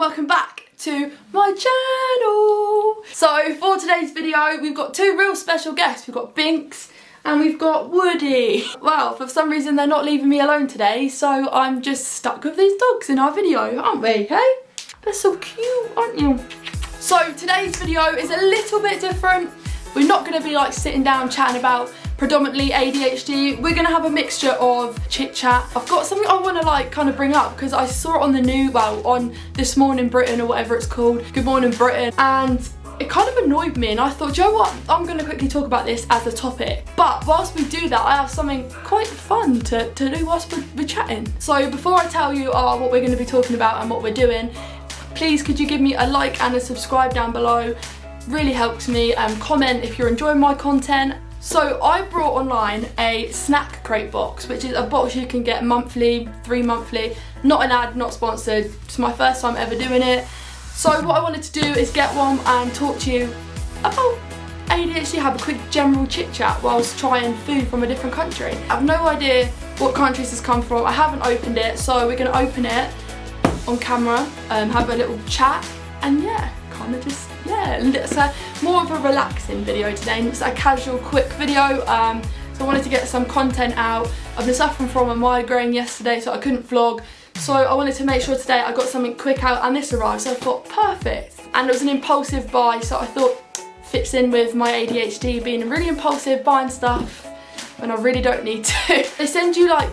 welcome back to my channel. So for today's video we've got two real special guests. We've got Binks and we've got Woody. Well, for some reason they're not leaving me alone today, so I'm just stuck with these dogs in our video, aren't we, hey? They're so cute, aren't you? So today's video is a little bit different. We're not going to be like sitting down chatting about predominantly ADHD. We're going to have a mixture of chit chat. I've got something I want to like kind of bring up because I saw it on the news, well, on This Morning Britain or whatever it's called, Good Morning Britain, and it kind of annoyed me, and I thought, do you know what, I'm going to quickly talk about this as a topic. But whilst we do that, I have something quite fun to do whilst we're chatting. So before I tell you what we're going to be talking about and what we're doing, please could you give me a like and a subscribe down below. Really helps me. Comment if you're enjoying my content. So I brought online a snack crate box, which is a box you can get monthly, 3 monthly. Not an ad, not sponsored. It's my first time ever doing it. So what I wanted to do is get one and talk to you about ADHD, have a quick general chit chat whilst trying food from a different country. I have no idea what countries this come from. I haven't opened it, so we're gonna open it on camera, have a little chat, and yeah, kind of just, yeah, it's more of a relaxing video today. It's a casual, quick video, so I wanted to get some content out. I've been suffering from a migraine yesterday, so I couldn't vlog, so I wanted to make sure today I got something quick out, and this arrived, so I thought, perfect. And it was an impulsive buy, so I thought, fits in with my ADHD, being really impulsive, buying stuff when I really don't need to. They send you like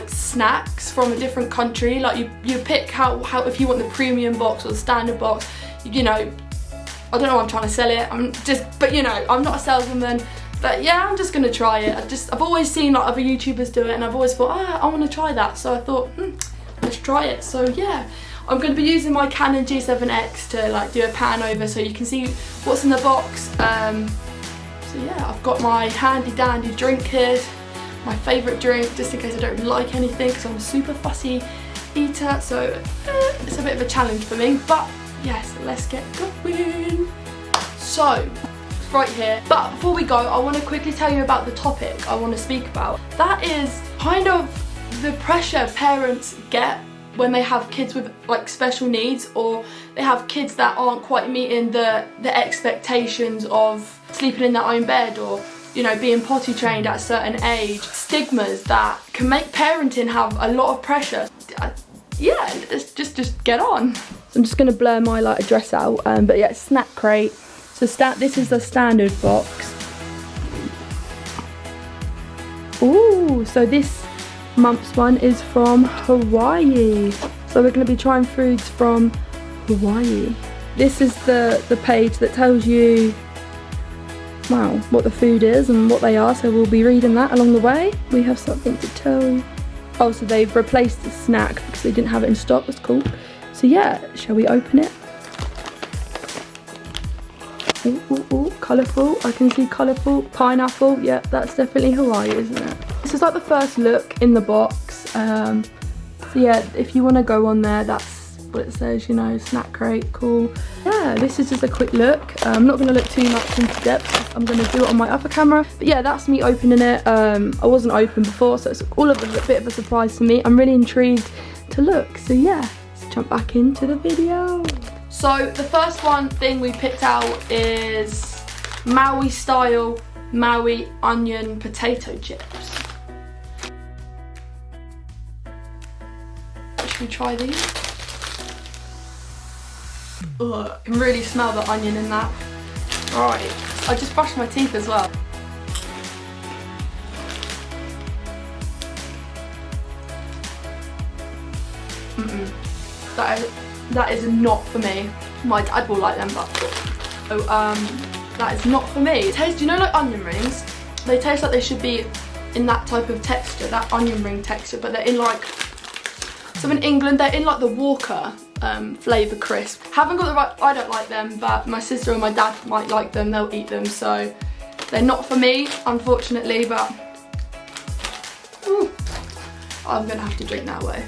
snacks from a different country, like you pick how if you want the premium box or the standard box, you know, I don't know why I'm trying to sell it, but you know, I'm not a saleswoman, but yeah, I'm just gonna try it. I've always seen like other YouTubers do it, and I've always thought, I want to try that, so I thought, let's try it. So yeah, I'm going to be using my Canon G7X to like do a pan over so you can see what's in the box. So yeah, I've got my handy dandy drink here, my favourite drink, just in case I don't like anything, because I'm a super fussy eater, so it's a bit of a challenge for me, but yes, let's get going. So, it's right here, but before we go, I want to quickly tell you about the topic I want to speak about. That is kind of the pressure parents get when they have kids with like special needs, or they have kids that aren't quite meeting the expectations of sleeping in their own bed, or you know, being potty trained at a certain age. Stigmas that can make parenting have a lot of pressure. Yeah, just get on. So I'm just gonna blur my like address out, but yeah, snack crate. So this is the standard box. Ooh, so this month's one is from Hawaii. So we're gonna be trying foods from Hawaii. This is the page that tells you, wow, what the food is and what they are, so we'll be reading that along the way. We have something to tell you. Oh, so they've replaced the snack because they didn't have it in stock. That's cool. So yeah, shall we open it? Ooh, ooh, ooh, colourful. I can see colourful. Pineapple. Yeah, that's definitely Hawaii, isn't it? This is like the first look in the box. So yeah, if you want to go on there, that's what it says, you know, snack crate, cool. Yeah, this is just a quick look. I'm not going to look too much into depth. I'm going to do it on my other camera. But yeah, that's me opening it. I wasn't open before, so it's all of a bit of a surprise to me. I'm really intrigued to look. So yeah, let's jump back into the video. So the first thing we picked out is Maui style Maui onion potato chips. Should we try these? Ugh, I can really smell the onion in that. Right, I just brushed my teeth as well. That is not for me. My dad will like them, but that is not for me. It tastes, you know, like onion rings? They taste like they should be in that type of texture, that onion ring texture, but they're in like, so in England they're in like the Walker flavour crisp. Haven't got the right, I don't like them, but my sister and my dad might like them, they'll eat them, so they're not for me, unfortunately, but I'm gonna have to drink that way.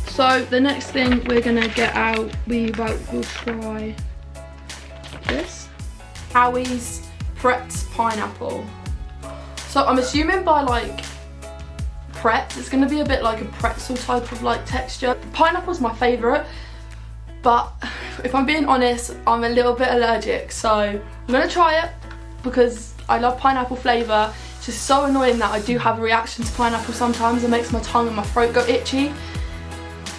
So the next thing we're gonna get out, we'll try this. Howie's Pretz pineapple. So I'm assuming by like prepped. It's going to be a bit like a pretzel type of like texture. Pineapple's my favourite, but if I'm being honest, I'm a little bit allergic, so I'm going to try it because I love pineapple flavour. It's just so annoying that I do have a reaction to pineapple sometimes. It makes my tongue and my throat go itchy.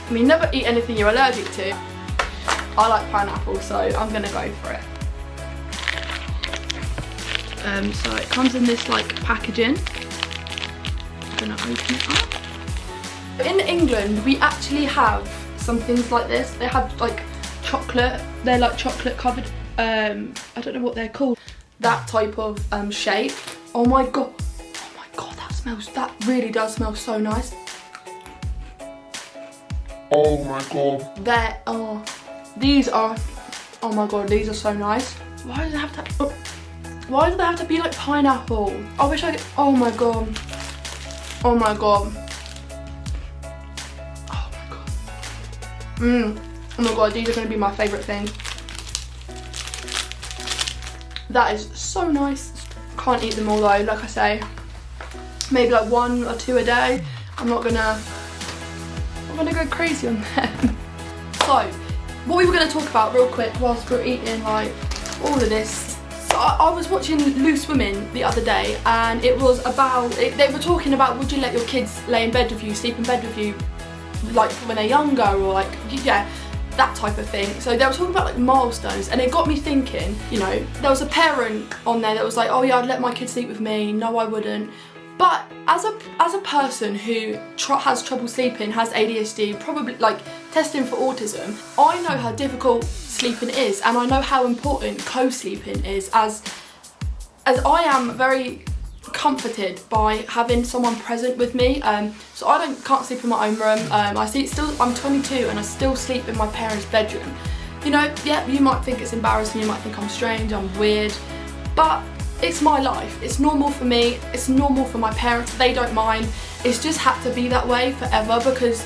I mean, never eat anything you're allergic to. I like pineapple, so I'm going to go for it. So it comes in this like packaging. I'm going to open it up. In England, we actually have some things like this. They have like chocolate. They're like chocolate covered. I don't know what they're called. That type of shape. Oh my god. Oh my god, that really does smell so nice. Oh my god. These are, oh my god, these are so nice. Why does it have to, why do they have to be like pineapple? I wish I could, oh my god. Oh my god. Oh my god. Oh my god, these are going to be my favourite thing. That is so nice. Can't eat them all though, like I say. Maybe like 1 or 2 a day. I'm gonna go crazy on them. So, what we were going to talk about real quick whilst we're eating like all of this. So I was watching Loose Women the other day, and it was about, they were talking about, would you let your kids lay in bed with you, sleep in bed with you, like when they're younger, or like, yeah, that type of thing. So they were talking about like milestones, and it got me thinking, you know, there was a parent on there that was like, oh yeah, I'd let my kids sleep with me. No, I wouldn't. But as a person who has trouble sleeping, has ADHD, probably like testing for autism, I know how difficult sleeping is, and I know how important co-sleeping is, as I am very comforted by having someone present with me. So I can't sleep in my own room. I'm 22 and I still sleep in my parents' bedroom. You know, yeah, you might think it's embarrassing, you might think I'm strange, I'm weird, but it's my life. It's normal for me, it's normal for my parents, they don't mind. It's just had to be that way forever because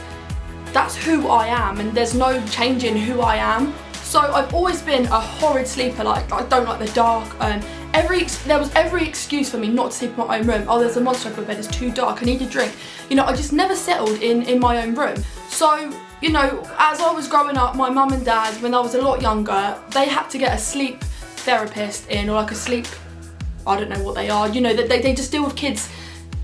that's who I am, and there's no changing who I am. So I've always been a horrid sleeper, like I don't like the dark. There was every excuse for me not to sleep in my own room. Oh, there's a monster under my bed, it's too dark, I need a drink. You know, I just never settled in my own room. So, you know, as I was growing up, my mum and dad, when I was a lot younger, they had to get a sleep therapist in, or like a sleep, I don't know what they are, you know, that they just deal with kids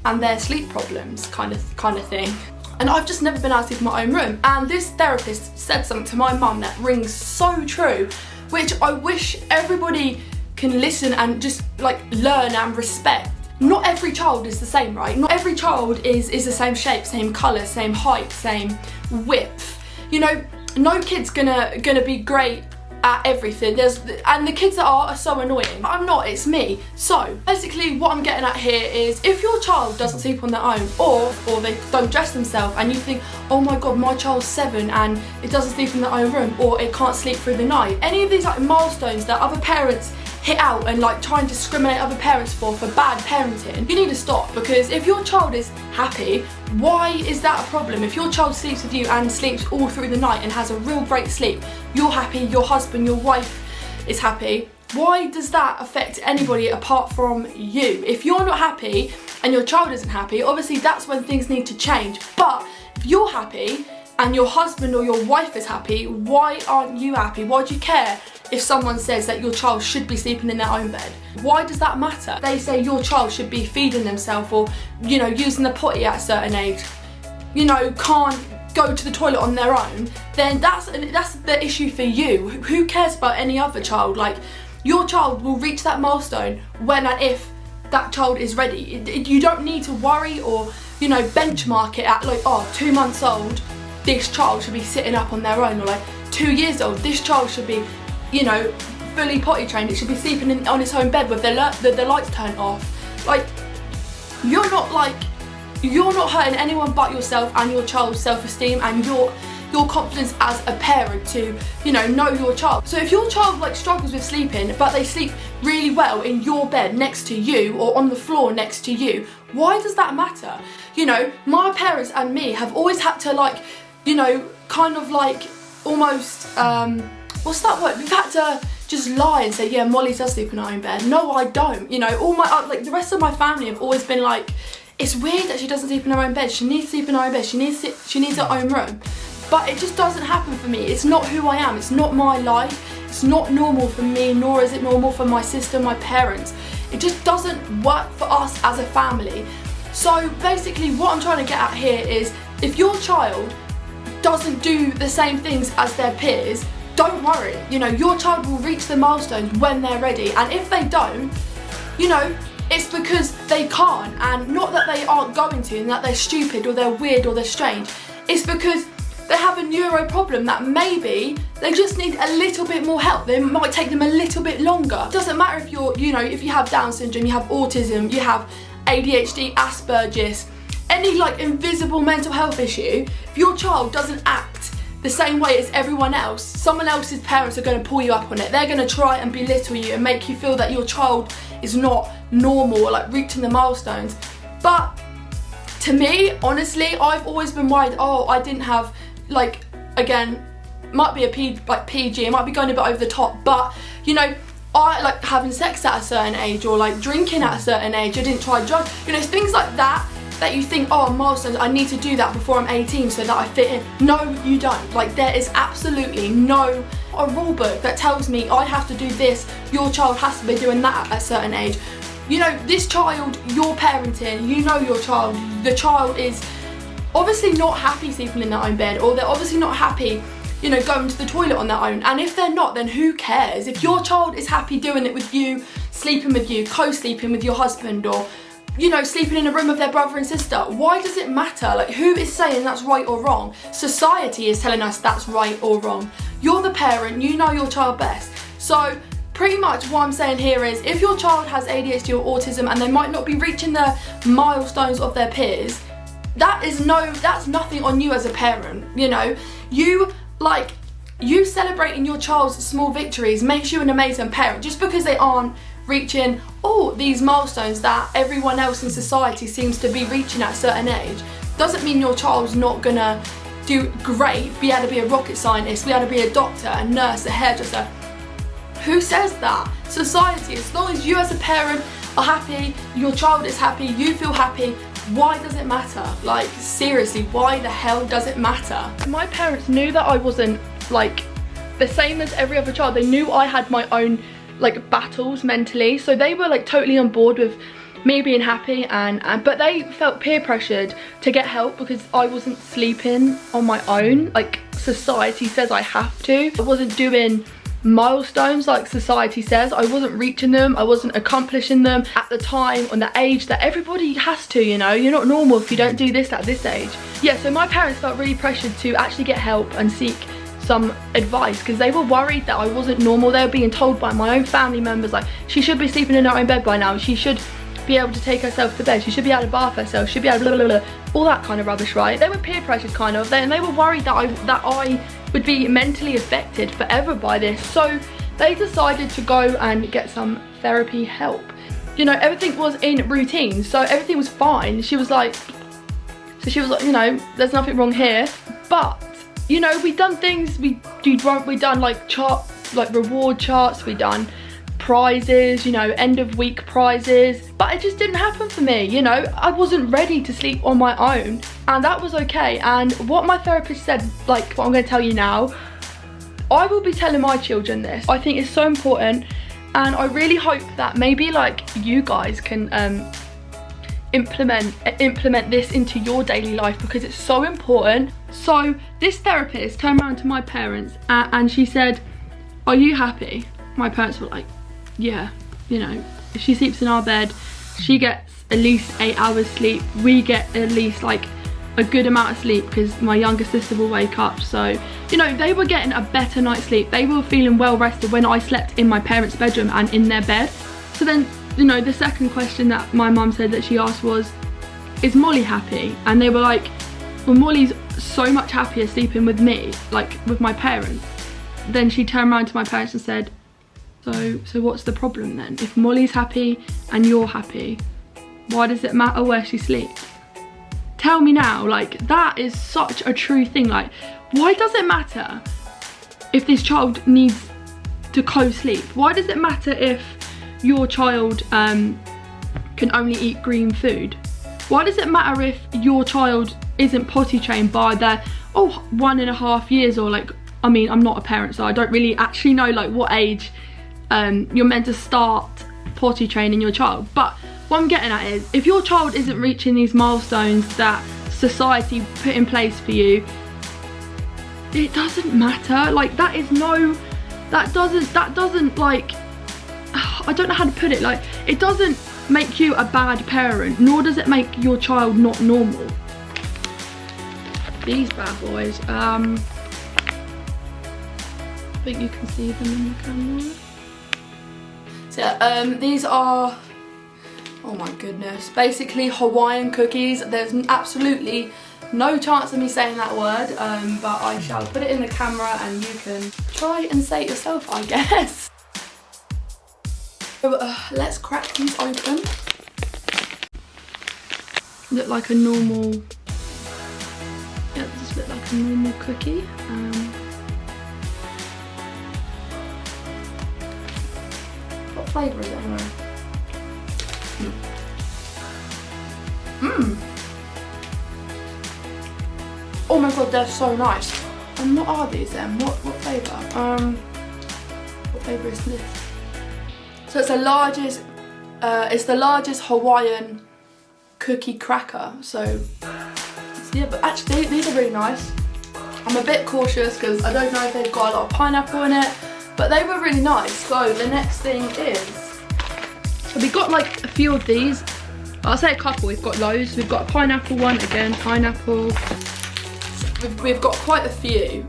and their sleep problems kind of thing. And I've just never been able to sleep in my own room. And this therapist said something to my mum that rings so true, which I wish everybody can listen and just like learn and respect. Not every child is the same, right? Not every child is the same shape, same colour, same height, same width. You know, no kid's gonna be great at everything. And the kids that are so annoying. I'm not, it's me. So basically what I'm getting at here is, if your child doesn't sleep on their own, or they don't dress themselves, and you think, oh my god, my child's 7 and it doesn't sleep in their own room, or it can't sleep through the night, any of these like milestones that other parents hit out and like try and discriminate other parents for bad parenting, you need to stop. Because if your child is happy, why is that a problem? If your child sleeps with you and sleeps all through the night and has a real great sleep, you're happy, your husband, your wife is happy, why does that affect anybody apart from you? If you're not happy and your child isn't happy, obviously that's when things need to change. But if you're happy and your husband or your wife is happy, why aren't you happy? Why do you care if someone says that your child should be sleeping in their own bed? Why does that matter? They say your child should be feeding themselves, or, you know, using the potty at a certain age, you know, can't go to the toilet on their own, then that's the issue for you. Who cares about any other child? Like, your child will reach that milestone when and if that child is ready. You don't need to worry or, you know, benchmark it at like, oh, 2 months old, this child should be sitting up on their own, or like 2 years old, this child should be, you know, fully potty trained, it should be sleeping on its own bed with the lights turned off. Like, you're not hurting anyone but yourself and your child's self-esteem and your confidence as a parent to, you know your child. So if your child like struggles with sleeping, but they sleep really well in your bed next to you or on the floor next to you, why does that matter? You know, my parents and me have always had to, like, you know, kind of like almost, what's that word? We've had to just lie and say, yeah, Molly does sleep in her own bed. No, I don't. You know, all my, like the rest of my family have always been like, it's weird that she doesn't sleep in her own bed. She needs to sleep in her own bed. She needs her own room. But it just doesn't happen for me. It's not who I am. It's not my life. It's not normal for me, nor is it normal for my sister, my parents. It just doesn't work for us as a family. So basically what I'm trying to get at here is, if your child doesn't do the same things as their peers, don't worry. You know, your child will reach the milestones when they're ready. And if they don't, you know, it's because they can't, and not that they aren't going to and that they're stupid or they're weird or they're strange. It's because they have a neuro problem that maybe they just need a little bit more help. They might take them a little bit longer. It doesn't matter if you're, you know, if you have Down syndrome, you have autism, you have ADHD, Asperger's, any like invisible mental health issue. If your child doesn't act the same way as everyone else, someone else's parents are going to pull you up on it. They're going to try and belittle you and make you feel that your child is not normal or like reaching the milestones. But to me, honestly, I've always been worried, oh, I didn't have, like, again, might be a PG, it might be going a bit over the top, but, you know, I like having sex at a certain age, or like drinking at a certain age, I didn't try drugs, you know, things like that, that you think, oh, milestones, I need to do that before I'm 18 so that I fit in. No, you don't. Like, there is absolutely no rule book that tells me I have to do this, your child has to be doing that at a certain age. You know, this child you're parenting, you know your child, the child is obviously not happy sleeping in their own bed, or they're obviously not happy, you know, going to the toilet on their own. And if they're not, then who cares? If your child is happy doing it with you, sleeping with you, co-sleeping with your husband, or, you know, sleeping in a room with their brother and sister, why does it matter? Like, who is saying that's right or wrong? Society is telling us that's right or wrong. You're the parent, you know your child best. So pretty much what I'm saying here is, if your child has ADHD or autism and they might not be reaching the milestones of their peers, that's nothing on you as a parent. You know, you celebrating your child's small victories makes you an amazing parent. Just because they aren't reaching these milestones that everyone else in society seems to be reaching at a certain age, doesn't mean your child's not gonna do great, be able to be a rocket scientist, be able to be a doctor, a nurse, a hairdresser. Who says that? Society. As long as you as a parent are happy, your child is happy, you feel happy, why does it matter? Like, seriously, why the hell does it matter? My parents knew that I wasn't like the same as every other child. They knew I had my own like battles mentally, so they were like totally on board with me being happy, but they felt peer pressured to get help because I wasn't sleeping on my own like society says I have to. I wasn't doing milestones like society says. I wasn't reaching them, I wasn't accomplishing them at the time, on the age that everybody has to, you know. You're not normal if you don't do this at this age. Yeah, so my parents felt really pressured to actually get help and seek some advice because they were worried that I wasn't normal. They were being told by my own family members, like, she should be sleeping in her own bed by now, she should be able to take herself to bed, she should be able to bath herself, she should be able to blah, blah, blah, all that kind of rubbish, right? They were peer pressured kind of, and they were worried that I would be mentally affected forever by this. So they decided to go and get some therapy help. You know, everything was in routine, so everything was fine. She was like, you know, there's nothing wrong here. But, you know, we'd done things, we done like reward charts, we done prizes, you know, end of week prizes, but it just didn't happen for me. You know, I wasn't ready to sleep on my own, and that was okay. And what my therapist said, like what I'm going to tell you now, I will be telling my children this. I think it's so important, and I really hope that maybe like you guys can implement this into your daily life, because it's so important. So this therapist turned around to my parents and she said, "Are you happy?" My parents were like, yeah, you know, if she sleeps in our bed, she gets at least 8 hours sleep, we get at least like a good amount of sleep because my younger sister will wake up. So, you know, they were getting a better night's sleep, they were feeling well rested when I slept in my parents' bedroom and in their bed. So then, you know, the second question that my mum said that she asked was, is Molly happy? And they were like, well, Molly's so much happier sleeping with me, like with my parents. Then she turned around to my parents and said, so what's the problem then? If Molly's happy and you're happy, why does it matter where she sleeps? Tell me now. Like, that is such a true thing. Like, why does it matter if this child needs to co-sleep? Why does it matter if your child can only eat green food? Why does it matter if your child isn't potty trained by their 1.5 years, or like, I mean, I'm not a parent, so I don't really actually know like what age you're meant to start potty training your child. But what I'm getting at is, if your child isn't reaching these milestones that society put in place for you, it doesn't matter. Like, that doesn't like, I don't know how to put it, like, it doesn't make you a bad parent, nor does it make your child not normal. These bad boys, I think you can see them in the camera. So yeah, these are, oh my goodness, basically Hawaiian cookies. There's absolutely no chance of me saying that word, but I shall put it in the camera and you can try and say it yourself, I guess. So, let's crack these open. Look like a normal, yeah, just look like a normal cookie. What flavour is it anyway? Oh my god, they're so nice. And what are these then? What flavour? What flavour is this? So it's the largest Hawaiian cookie cracker. So yeah, but actually these are really nice. I'm a bit cautious because I don't know if they've got a lot of pineapple in it, but they were really nice. So the next thing is, so we got like a few of these. I'll say a couple, we've got loads. We've got a pineapple one, again, pineapple. We've got quite a few.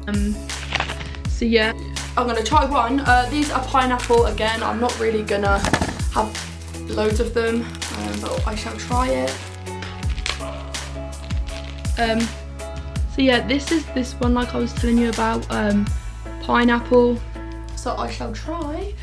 So yeah, I'm gonna try one. These are pineapple again. I'm not really gonna have loads of them, but I shall try it. So yeah, this is this one like I was telling you about, pineapple. So I shall try.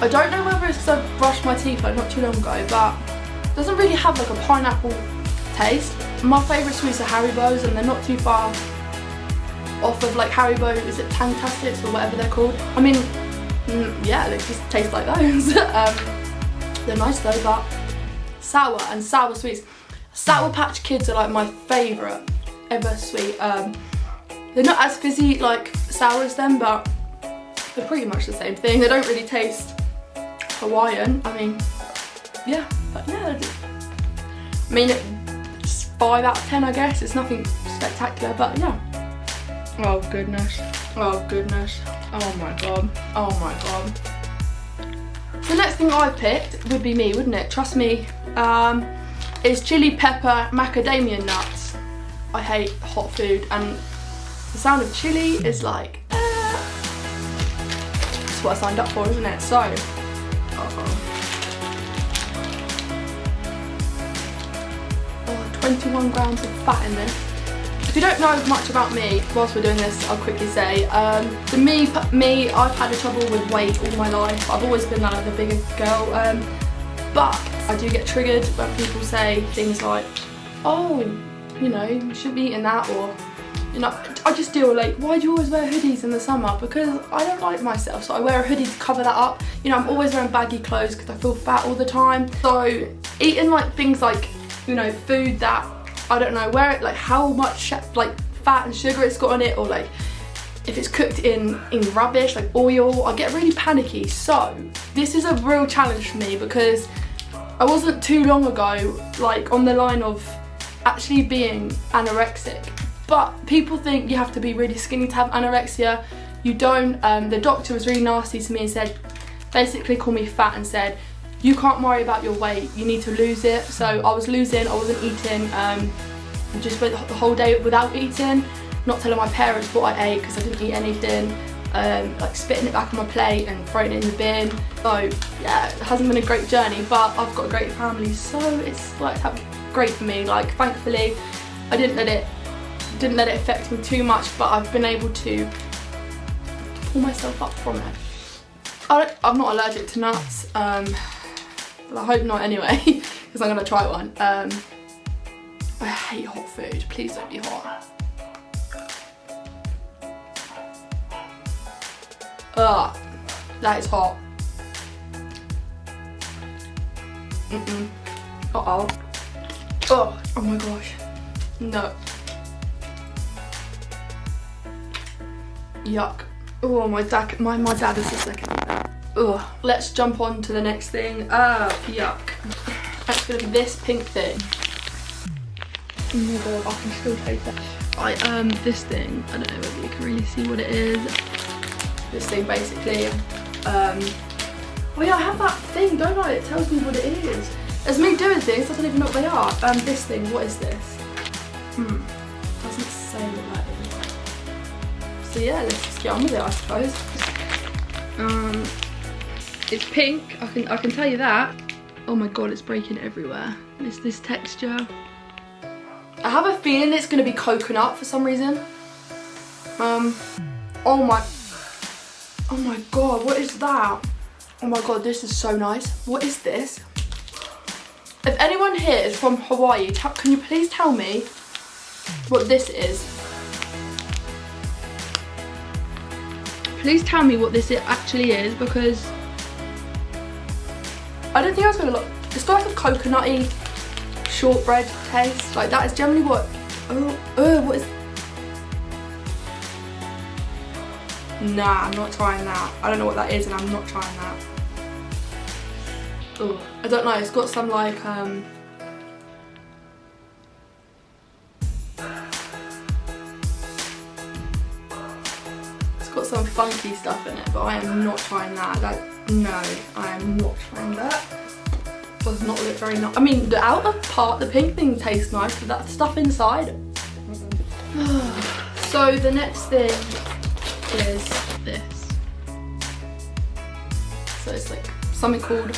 I don't know whether it's because I brushed my teeth like not too long ago, but it doesn't really have like a pineapple taste. My favourite sweets are Haribo's, and they're not too far off of like Haribo, is it Tangtastics or whatever they're called? I mean, yeah, they just taste like those. They're nice though, but sour and sour sweets. Sour Patch Kids are like my favourite ever sweet. They're not as fizzy like sour as them, but they're pretty much the same thing. They don't really taste Hawaiian. I mean, yeah, but yeah. I mean, it's 5 out of 10, I guess. It's nothing spectacular, but yeah. Oh goodness. Oh goodness. Oh my god. Oh my god. The next thing I picked would be me, wouldn't it? Trust me. Is chili pepper macadamia nuts. I hate hot food, and the sound of chili is like, that's what I signed up for, isn't it? So, oh, 21 grams of fat in this. If you don't know much about me, whilst we're doing this, I'll quickly say, me, I've had trouble with weight all my life. I've always been like the bigger girl, but I do get triggered when people say things like, oh, you know, you shouldn't be eating that, or, you know, I just deal like, why do you always wear hoodies in the summer? Because I don't like myself, so I wear a hoodie to cover that up. You know, I'm always wearing baggy clothes because I feel fat all the time. So eating like things like, you know, food that, I don't know, where it, like how much like fat and sugar it's got on it, or like if it's cooked in rubbish like oil, I get really panicky. So this is a real challenge for me, because I wasn't too long ago like on the line of actually being anorexic, but people think you have to be really skinny to have anorexia. You don't. The doctor was really nasty to me and said, basically called me fat and said, you can't worry about your weight, you need to lose it. So I was losing, I wasn't eating, just went the whole day without eating, not telling my parents what I ate because I didn't eat anything, like spitting it back on my plate and throwing it in the bin. So yeah, it hasn't been a great journey, but I've got a great family, so it's worked out great for me. Like, thankfully, I didn't let it affect me too much, but I've been able to pull myself up from it. I'm not allergic to nuts, but I hope not anyway, because I'm gonna try one. I hate hot food. Please don't be hot. Ugh, that is hot. Uh-oh. Oh my gosh. No. Yuck. Oh, my dad is just looking at that. Ugh. Let's jump on to the next thing. Yuck. That's gonna be this pink thing. Oh my god, I can still taste it. This thing, I don't know whether you can really see what it is. This thing basically, oh yeah, I have that thing, don't I? It tells me what it is. As me doing things, I don't even know what they are. This thing, what is this? Doesn't say what that is. So yeah, let's just get on with it, I suppose. It's pink, I can tell you that. Oh my god, it's breaking everywhere. It's this texture. I have a feeling it's gonna be coconut for some reason. Oh my god, what is that? Oh my god, this is so nice. What is this? If anyone here is from Hawaii, can you please tell me what this is? Please tell me what this actually is, because I don't think I was gonna look. It's got like a coconutty shortbread taste. Like that is generally what. What is? Nah, I'm not trying that. I don't know what that is, and I'm not trying that. Oh, I don't know. It's got some like it's got some funky stuff in it, but I am not trying that. Like, no, I am not trying that. Does not look very nice. I mean, the outer part, the pink thing tastes nice, but that stuff inside. So the next thing is this. So it's like something called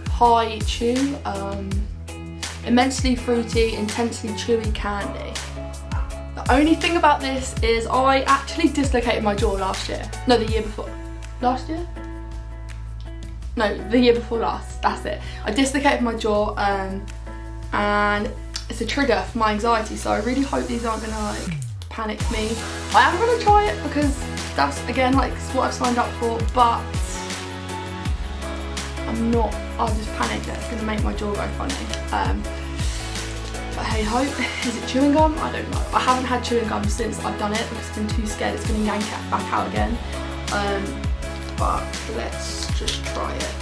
High Chew. Immensely fruity, intensely chewy candy. The only thing about this is I actually dislocated my jaw last year. No, the year before. Last year? No, the year before last, that's it. I dislocated my jaw and it's a trigger for my anxiety, so I really hope these aren't gonna like panic me. I am gonna try it because that's again like what I've signed up for, but I'm not, I'll just panic that it's gonna make my jaw go funny. But hey ho, is it chewing gum? I don't know. I haven't had chewing gum since I've done it because I've been too scared it's gonna yank it back out again. But let's just try it.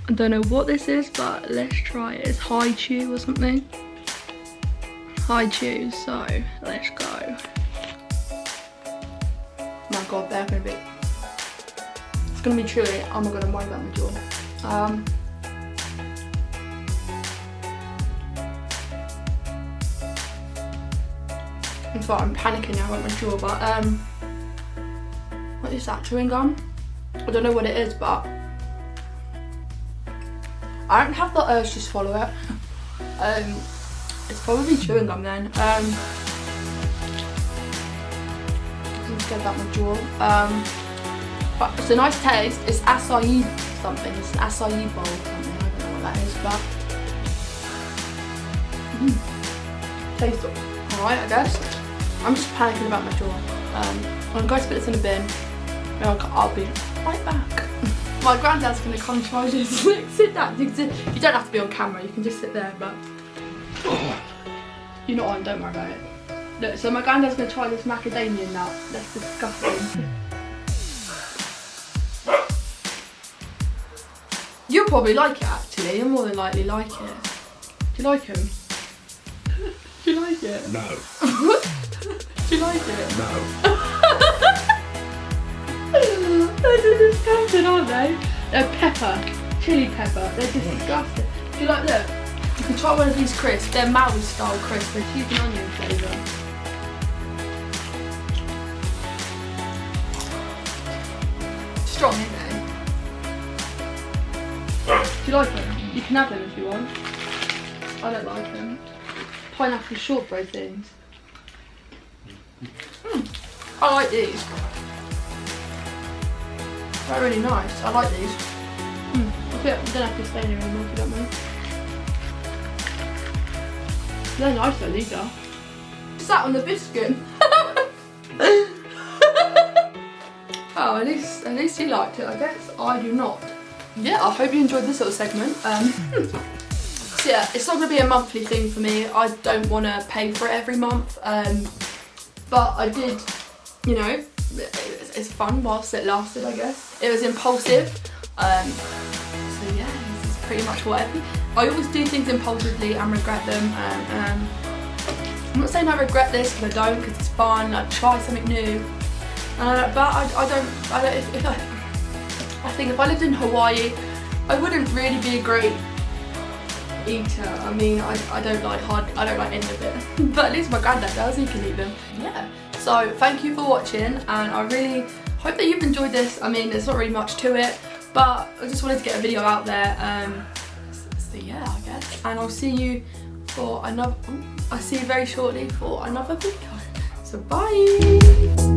I don't know what this is, but let's try it. It's High Chew or something. High Chew, so let's go. Oh my god, they're gonna be, it's gonna be chewy. Oh my god, I'm worried about my jaw. In fact, I'm panicking now about my jaw, but what is that, chewing gum? I don't know what it is, but I don't have the urge to swallow it. It's probably chewing gum then. I'm scared about my jaw. But it's a nice taste. It's acai something. It's an acai bowl or something. I don't know what that is, but tastes alright, I guess. I'm just panicking about my jaw. I'm going to put this in a bin. I'll be right back. My granddad's going to come try this. Sit down. You don't have to be on camera. You can just sit there, but you're not on. Don't worry about it. Look, so my granddad's going to try this macadamia nut. That's disgusting. You'll probably like it actually. You'll more than likely like it. Do you like him? Do you like it? No. Do you like it? No. They're disgusting, aren't they? They're pepper, chili pepper. They're disgusting. Do you like, look, you can try one of these crisps. They're Maui style crisps. They're cheese and onion flavour. Strong, isn't it? Do you like them? You can have them if you want. I don't like them. Pineapple shortbread things. I like these. They're really nice. I like these. You don't have to stay there anymore if you don't mind. They're nice though, these are. Sat on the biscuit. Oh, at least you liked it, I guess. I do not. Yeah, I hope you enjoyed this little segment. So yeah, it's not going to be a monthly thing for me. I don't want to pay for it every month. But I did, you know, it's fun whilst it lasted, I guess. It was impulsive. So yeah, this is pretty much what I always do things impulsively and regret them. I'm not saying I regret this because I don't, because it's fun. I try something new. But I think if I lived in Hawaii, I wouldn't really be a great eater. I mean, I don't like any of it. But at least my granddad does, he can eat them. Yeah. So thank you for watching, and I really hope that you've enjoyed this. I mean, there's not really much to it, but I just wanted to get a video out there. So yeah, I guess. And I'll see you for another. I'll see you very shortly for another video. So bye.